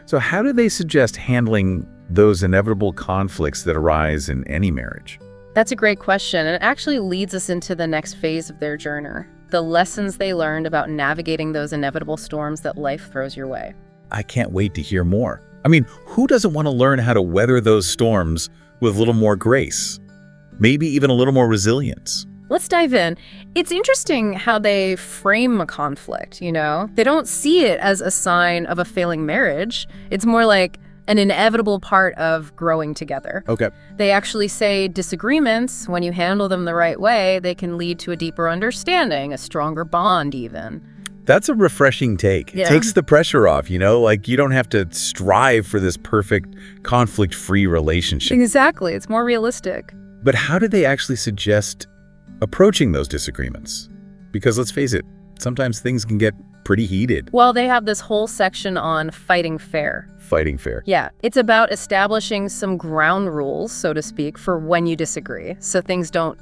So how do they suggest handling those inevitable conflicts that arise in any marriage? That's a great question, and it actually leads us into the next phase of their journey, the lessons they learned about navigating those inevitable storms that life throws your way. I can't wait to hear more. I mean, who doesn't want to learn how to weather those storms with a little more grace? Maybe even a little more resilience. Let's dive in. It's interesting how they frame a conflict, you know? They don't see it as a sign of a failing marriage. It's more like an inevitable part of growing together. Okay. They actually say disagreements, when you handle them the right way, they can lead to a deeper understanding, a stronger bond even. That's a refreshing take. Yeah. It takes the pressure off, you know? Like, you don't have to strive for this perfect conflict-free relationship. Exactly. It's more realistic. But how do they actually suggest approaching those disagreements? Because let's face it, sometimes things can get pretty heated. Well, they have this whole section on fighting fair. Fighting fair. Yeah, it's about establishing some ground rules, so to speak, for when you disagree, so things don't,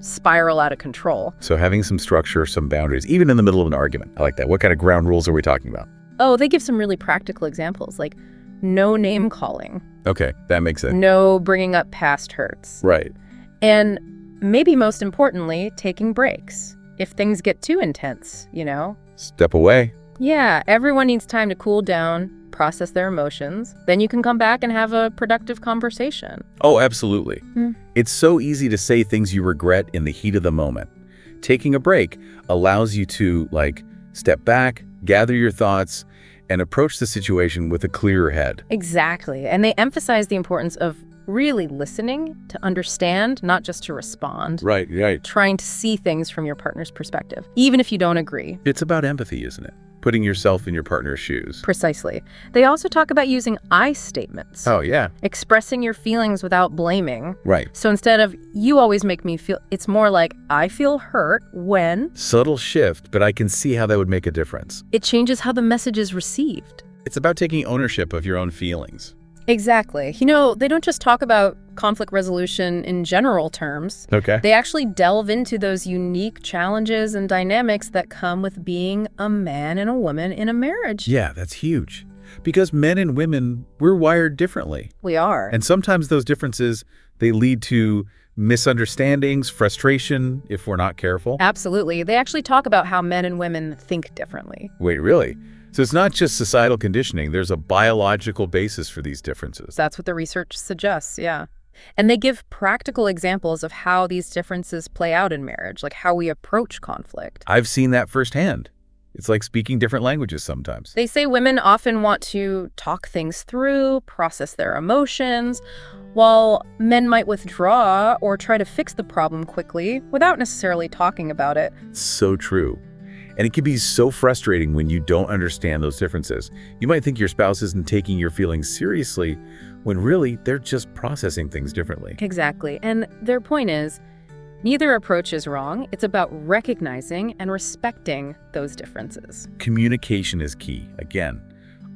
spiral out of control. So having some structure, some boundaries, even in the middle of an argument. I like that. What kind of ground rules are we talking about? Oh, they give some really practical examples, like no name calling. Okay, that makes sense. No bringing up past hurts. Right. And maybe most importantly, taking breaks. If things get too intense, Step away. Yeah, everyone needs time to cool down, process their emotions. Then you can come back and have a productive conversation. Oh, absolutely. It's so easy to say things you regret in the heat of the moment. Taking a break allows you to, step back, gather your thoughts, and approach the situation with a clearer head. Exactly. And they emphasize the importance of really listening to understand, not just to respond. Right. Trying to see things from your partner's perspective, even if you don't agree. It's about empathy, isn't it? Putting yourself in your partner's shoes. Precisely. They also talk about using I statements. Oh, yeah. Expressing your feelings without blaming. Right. So instead of, you always make me feel, it's more like, I feel hurt when... Subtle shift, but I can see how that would make a difference. It changes how the message is received. It's about taking ownership of your own feelings. Exactly. They don't just talk about conflict resolution in general terms. Okay. They actually delve into those unique challenges and dynamics that come with being a man and a woman in a marriage. Yeah, that's huge. Because men and women, we're wired differently. We are. And sometimes those differences, they lead to misunderstandings, frustration, if we're not careful. Absolutely. They actually talk about how men and women think differently. Wait, really? So it's not just societal conditioning. There's a biological basis for these differences. That's what the research suggests, yeah. And they give practical examples of how these differences play out in marriage, like how we approach conflict. I've seen that firsthand. It's like speaking different languages sometimes. They say women often want to talk things through, process their emotions, while men might withdraw or try to fix the problem quickly without necessarily talking about it. So true. And it can be so frustrating when you don't understand those differences. You might think your spouse isn't taking your feelings seriously, when really they're just processing things differently. Exactly. And their point is, neither approach is wrong. It's about recognizing and respecting those differences. Communication is key. Again,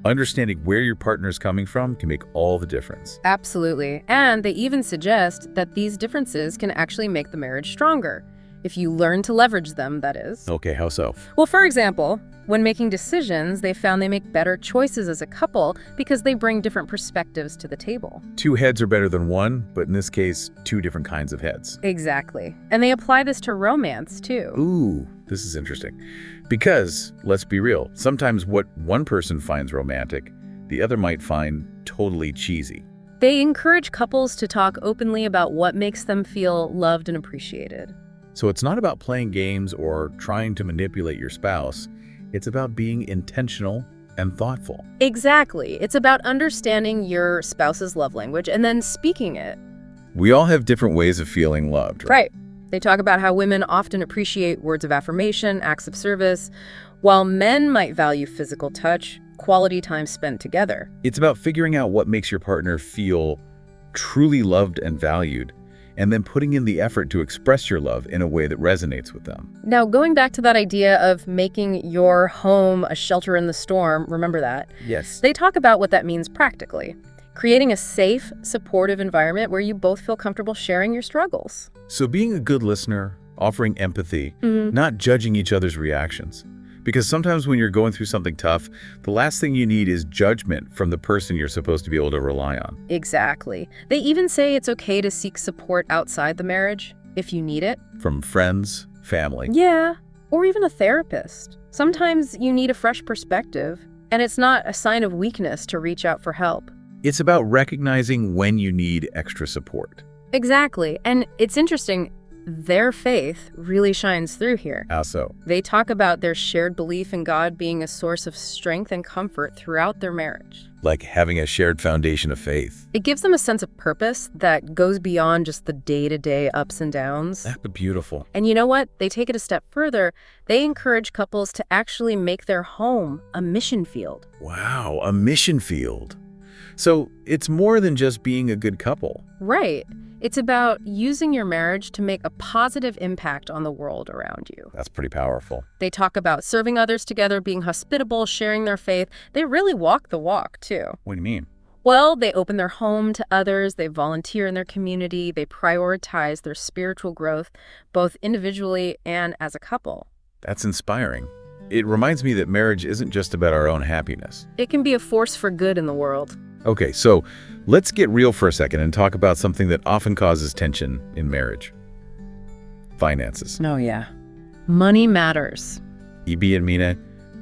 understanding where your partner is coming from can make all the difference. Absolutely. And they even suggest that these differences can actually make the marriage stronger. If you learn to leverage them, that is. Okay, how so? Well, for example, when making decisions, they found they make better choices as a couple because they bring different perspectives to the table. Two heads are better than one, but in this case, two different kinds of heads. Exactly. And they apply this to romance, too. Ooh, this is interesting. Because, let's be real, sometimes what one person finds romantic, the other might find totally cheesy. They encourage couples to talk openly about what makes them feel loved and appreciated. So it's not about playing games or trying to manipulate your spouse. It's about being intentional and thoughtful. Exactly. It's about understanding your spouse's love language and then speaking it. We all have different ways of feeling loved. Right. They talk about how women often appreciate words of affirmation, acts of service, while men might value physical touch, quality time spent together. It's about figuring out what makes your partner feel truly loved and valued, and then putting in the effort to express your love in a way that resonates with them. Now, going back to that idea of making your home a shelter in the storm, remember that? Yes. They talk about what that means practically. Creating a safe, supportive environment where you both feel comfortable sharing your struggles. So being a good listener, offering empathy, not judging each other's reactions, Because sometimes when you're going through something tough, the last thing you need is judgment from the person you're supposed to be able to rely on. Exactly. They even say it's okay to seek support outside the marriage if you need it. From friends, family. Yeah, or even a therapist. Sometimes you need a fresh perspective, and it's not a sign of weakness to reach out for help. It's about recognizing when you need extra support. Exactly. And it's interesting, their faith really shines through here. How so? They talk about their shared belief in God being a source of strength and comfort throughout their marriage. Like having a shared foundation of faith. It gives them a sense of purpose that goes beyond just the day-to-day ups and downs. That's beautiful. And you know what? They take it a step further. They encourage couples to actually make their home a mission field. Wow, a mission field. So it's more than just being a good couple. Right. It's about using your marriage to make a positive impact on the world around you. That's pretty powerful. They talk about serving others together, being hospitable, sharing their faith. They really walk the walk, too. What do you mean? Well, they open their home to others, they volunteer in their community, they prioritize their spiritual growth, both individually and as a couple. That's inspiring. It reminds me that marriage isn't just about our own happiness. It can be a force for good in the world. Okay, so let's get real for a second and talk about something that often causes tension in marriage. Finances. Oh, yeah. Money matters. EB and Mina,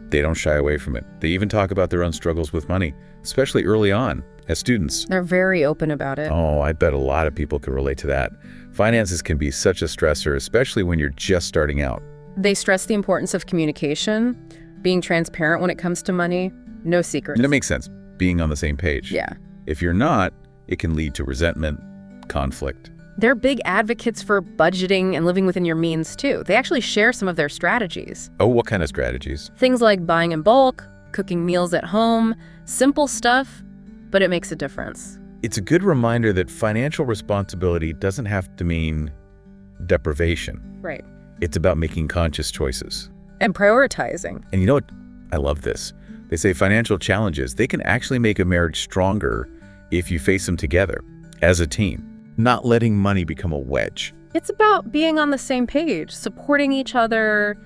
they don't shy away from it. They even talk about their own struggles with money, especially early on as students. They're very open about it. Oh, I bet a lot of people can relate to that. Finances can be such a stressor, especially when you're just starting out. They stress the importance of communication, being transparent when it comes to money, no secrets. And it makes sense, being on the same page. Yeah. If you're not, it can lead to resentment, conflict. They're big advocates for budgeting and living within your means, too. They actually share some of their strategies. Oh, what kind of strategies? Things like buying in bulk, cooking meals at home, simple stuff, but it makes a difference. It's a good reminder that financial responsibility doesn't have to mean deprivation. Right. It's about making conscious choices. And prioritizing. And you know what? I love this. They say financial challenges, they can actually make a marriage stronger if you face them together as a team, not letting money become a wedge. It's about being on the same page, supporting each other,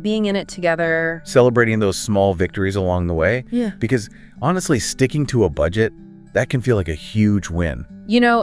being in it together. Celebrating those small victories along the way. Yeah. Because honestly, sticking to a budget, that can feel like a huge win.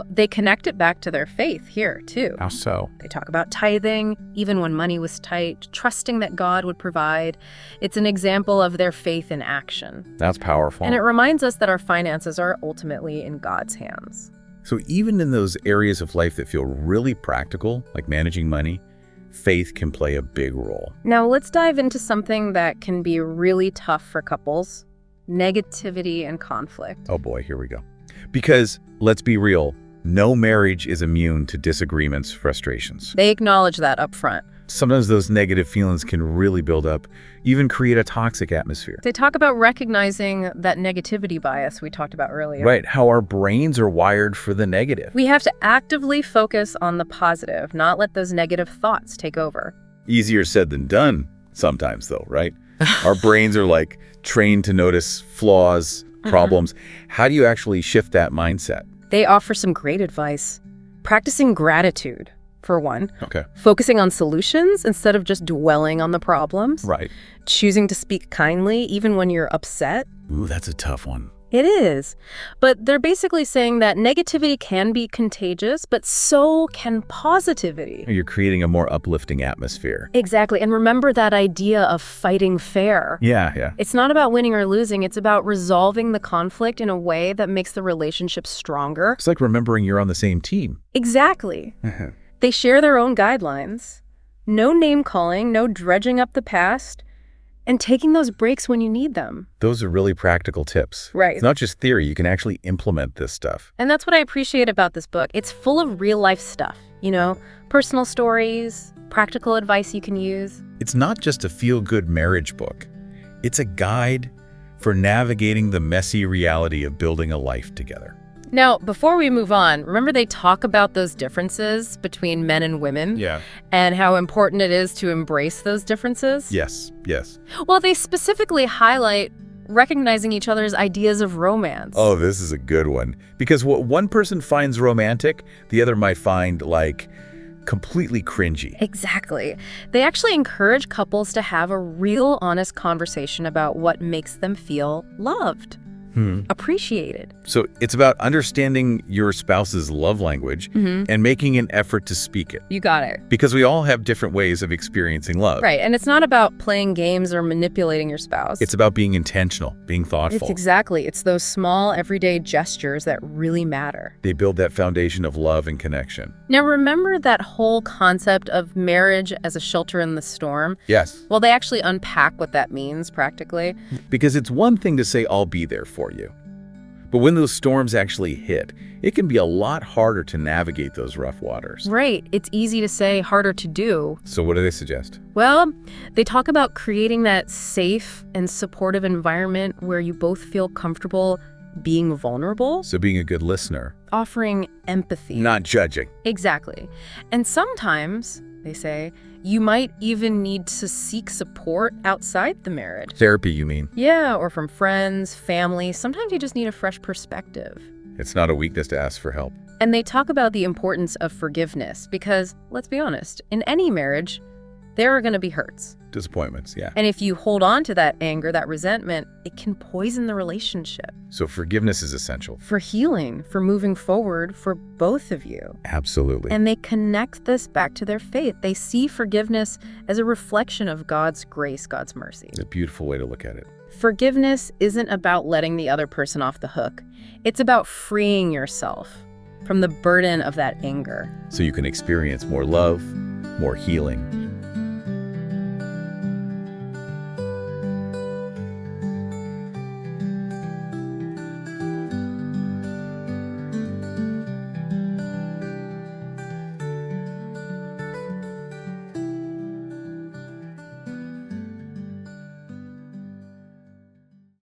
They connect it back to their faith here, too. How so? They talk about tithing, even when money was tight, trusting that God would provide. It's an example of their faith in action. That's powerful. And it reminds us that our finances are ultimately in God's hands. So even in those areas of life that feel really practical, like managing money, faith can play a big role. Now let's dive into something that can be really tough for couples: negativity and conflict. Oh boy, here we go. Because, let's be real, no marriage is immune to disagreements, frustrations. They acknowledge that up front. Sometimes those negative feelings can really build up, even create a toxic atmosphere. They talk about recognizing that negativity bias we talked about earlier. Right, how our brains are wired for the negative. We have to actively focus on the positive, not let those negative thoughts take over. Easier said than done sometimes, though, right? Our brains are like trained to notice flaws, problems. How do you actually shift that mindset? They offer some great advice. Practicing gratitude, for one. Okay. Focusing on solutions instead of just dwelling on the problems. Right. Choosing to speak kindly even when you're upset. Ooh, that's a tough one. It is. But they're basically saying that negativity can be contagious, but so can positivity. You're creating a more uplifting atmosphere. Exactly. And remember that idea of fighting fair. Yeah. It's not about winning or losing. It's about resolving the conflict in a way that makes the relationship stronger. It's like remembering you're on the same team. Exactly. They share their own guidelines. No name calling, no dredging up the past, and taking those breaks when you need them. Those are really practical tips. Right. It's not just theory. You can actually implement this stuff. And that's what I appreciate about this book. It's full of real-life stuff, personal stories, practical advice you can use. It's not just a feel-good marriage book. It's a guide for navigating the messy reality of building a life together. Now, before we move on, remember they talk about those differences between men and women? Yeah. And how important it is to embrace those differences? Yes. Well, they specifically highlight recognizing each other's ideas of romance. Oh, this is a good one. Because what one person finds romantic, the other might find, completely cringy. Exactly. They actually encourage couples to have a real, honest conversation about what makes them feel loved, appreciated. So it's about understanding your spouse's love language and making an effort to speak it. You got it. Because we all have different ways of experiencing love. Right, and it's not about playing games or manipulating your spouse. It's about being intentional, being thoughtful. It's those small, everyday gestures that really matter. They build that foundation of love and connection. Now, remember that whole concept of marriage as a shelter in the storm? Yes. Well, they actually unpack what that means practically. Because it's one thing to say, I'll be there for you. But when those storms actually hit, it can be a lot harder to navigate those rough waters. Right. It's easy to say, harder to do. So what do they suggest? Well, they talk about creating that safe and supportive environment where you both feel comfortable being vulnerable. So being a good listener. Offering empathy. Not judging. Exactly. And sometimes, they say, you might even need to seek support outside the marriage. Therapy, you mean? Yeah, or from friends, family. Sometimes you just need a fresh perspective. It's not a weakness to ask for help. And they talk about the importance of forgiveness because, let's be honest, in any marriage, there are going to be hurts. Disappointments, yeah. And if you hold on to that anger, that resentment, it can poison the relationship. So forgiveness is essential. For healing, for moving forward, for both of you. Absolutely. And they connect this back to their faith. They see forgiveness as a reflection of God's grace, God's mercy. It's a beautiful way to look at it. Forgiveness isn't about letting the other person off the hook. It's about freeing yourself from the burden of that anger. So you can experience more love, more healing,